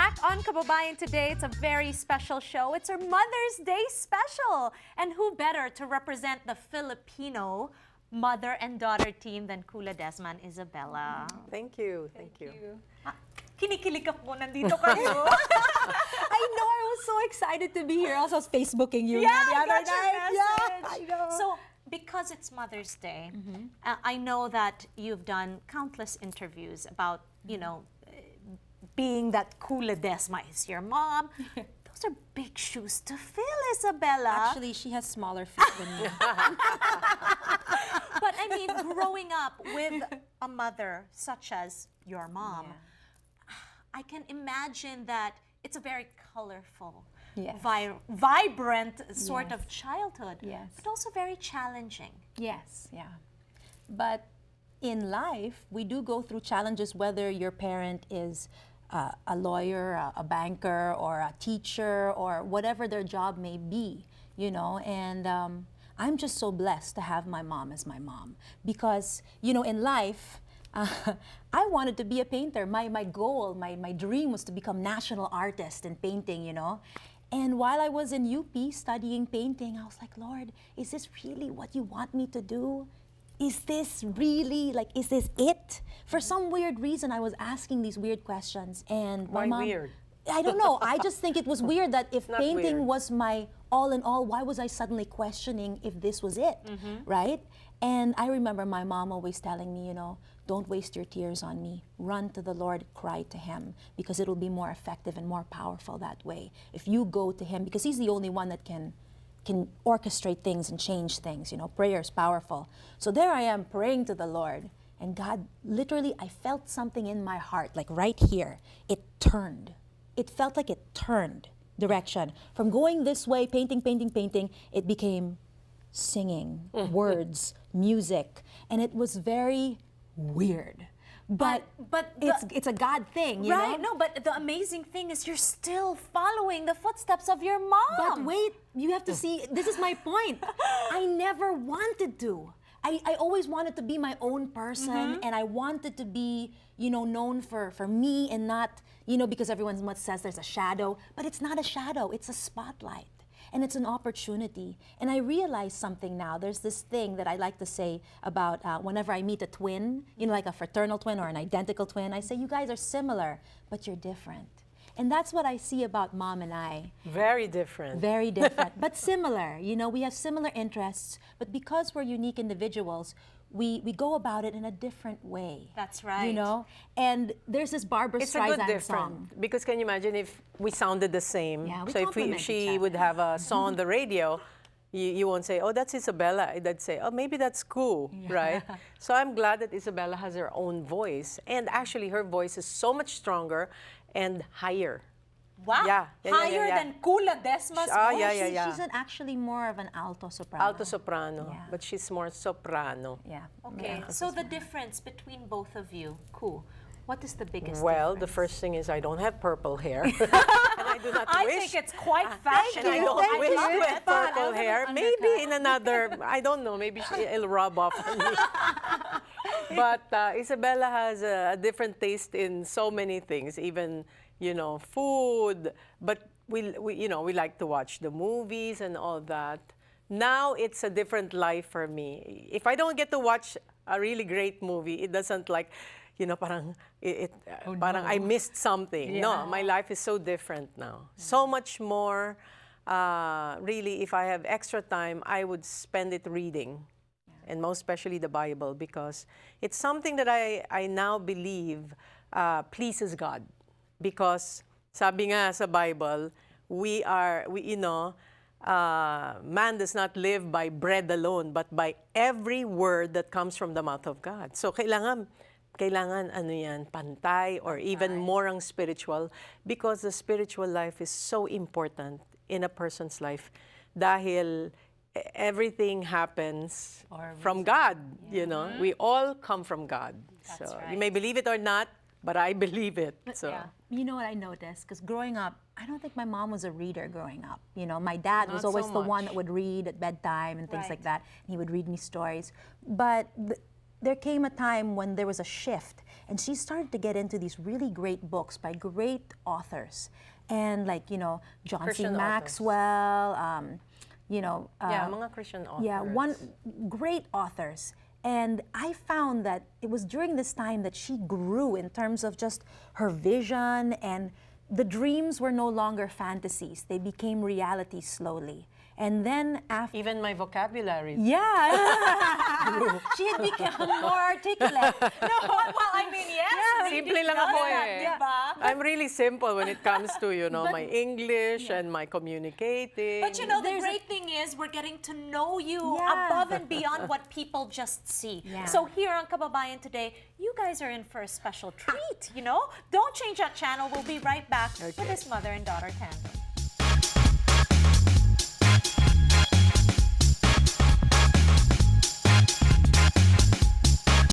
back on Kababayan Today. It's a very special show. It's our Mother's Day special. And who better to represent the Filipino mother and daughter team than Kuh Ledesma and Isabella. Thank you. Thank you. Kinikilig ako, nandito kayo. I know, I was so excited to be here. Also, I was Facebooking you Yeah, the I other got your night. message. Yeah, I know. So, because it's Mother's Day, I know that you've done countless interviews about, you know, being that Kuh Ledesma is your mom. Those are big shoes to fill, Isabella. Actually, she has smaller feet than me. But I mean, growing up with a mother such as your mom, I can imagine that it's a very colorful, Yes. vibrant sort Yes. of childhood, Yes. but also very challenging. Yes, yeah. But in life, we do go through challenges, whether your parent is a lawyer, a banker, or a teacher, or whatever their job may be, you know. And I'm just so blessed to have my mom as my mom. Because, you know, in life, I wanted to be a painter. My goal, my dream was to become national artist in painting, you know. And while I was in UP studying painting, I was like, Lord, is this really what you want me to do? Is this really, like, is this it? For some weird reason, I was asking these weird questions. And my Why mom, weird? I don't know. I just think it was weird that if Not painting weird. was my all in all, why was I suddenly questioning if this was it, right? And I remember my mom always telling me, you know, don't waste your tears on me. Run to the Lord, cry to Him, because it'll be more effective and more powerful that way. If you go to Him, because He's the only one that can orchestrate things and change things, you know, prayer is powerful. So there I am praying to the Lord, and God, literally, I felt something in my heart, like right here, it turned. It felt like it turned direction. From going this way, painting, it became singing, words, music, and it was very weird. But it's a God thing, you Right, know? no, but the amazing thing is you're still following the footsteps of your mom. But wait, you have to see, this is my point. I never wanted to. I always wanted to be my own person, and I wanted to be, you know, known for me and not, you know, because everyone says there's a shadow, but it's not a shadow, it's a spotlight. And it's an opportunity. And I realize something now. There's this thing that I like to say about whenever I meet a twin, you know, like a fraternal twin or an identical twin, I say, you guys are similar, but you're different. And that's what I see about Mom and I. Very different. Very different, but similar. You know, we have similar interests, but because we're unique individuals, we go about it in a different way. That's right. You know? And there's this Barbara It's a good Streisand different, song. because can you imagine if we sounded the same? Yeah, we so if complement she each would other. have a song on the radio, you won't say, oh, that's Isabella. They'd say, oh, maybe that's Kuh, right? So I'm glad that Isabella has her own voice. And actually, her voice is so much stronger and higher. Wow, higher than Kuh Ledesma's voice. Yeah. She's actually more of an alto soprano. Alto soprano, Yeah. but she's more soprano. Yeah. Okay, so the difference between both of you, Kuh, what is the biggest Well, difference? the first thing is I don't have purple hair. and I do not I wish. think it's quite And fashionable. I don't Thank wish you. to It's have fun. purple I'll have hair. an Maybe undercut. in another, I don't know, maybe it'll rub off on me. But Isabella has a different taste in so many things, even, you know, food. But you know, we like to watch the movies and all that. Now it's a different life for me. If I don't get to watch a really great movie, it doesn't like, you know, parang parang I missed something. No, my life is so different now. So much more. Really, if I have extra time, I would spend it reading, and most especially the Bible, because it's something that I now believe pleases God. Because sabi nga sa Bible, you know, man does not live by bread alone, but by every word that comes from the mouth of God. So kailangan ano yan, pantay, or even more ang spiritual, because the spiritual life is so important in a person's life. Dahil everything happens from God, you know. We all come from God. That's so right. you may believe it or not, but I believe it. So. Yeah. You know what I noticed? Because growing up, I don't think my mom was a reader growing up. You know, my dad was Not always so the one much. that would read at bedtime and things Right. like that. And he would read me stories. But there came a time when there was a shift, and she started to get into these really great books by great authors, and like John C. Christian authors. Maxwell, mga Christian authors. yeah, one great authors. And I found that it was during this time that she grew in terms of just her vision, and the dreams were no longer fantasies. They became reality slowly. And then after... Even my vocabulary. Yeah. She had become more articulate. No, well, I mean, yes. Simple lang ako eh. Diba? I'm really simple when it comes to, my English and my communicating. But the great thing is we're getting to know you Yeah. above and beyond what people just see. Yeah. So here on Kababayan Today, you guys are in for a special treat, Don't change that channel. We'll be right back with this mother and daughter tandem.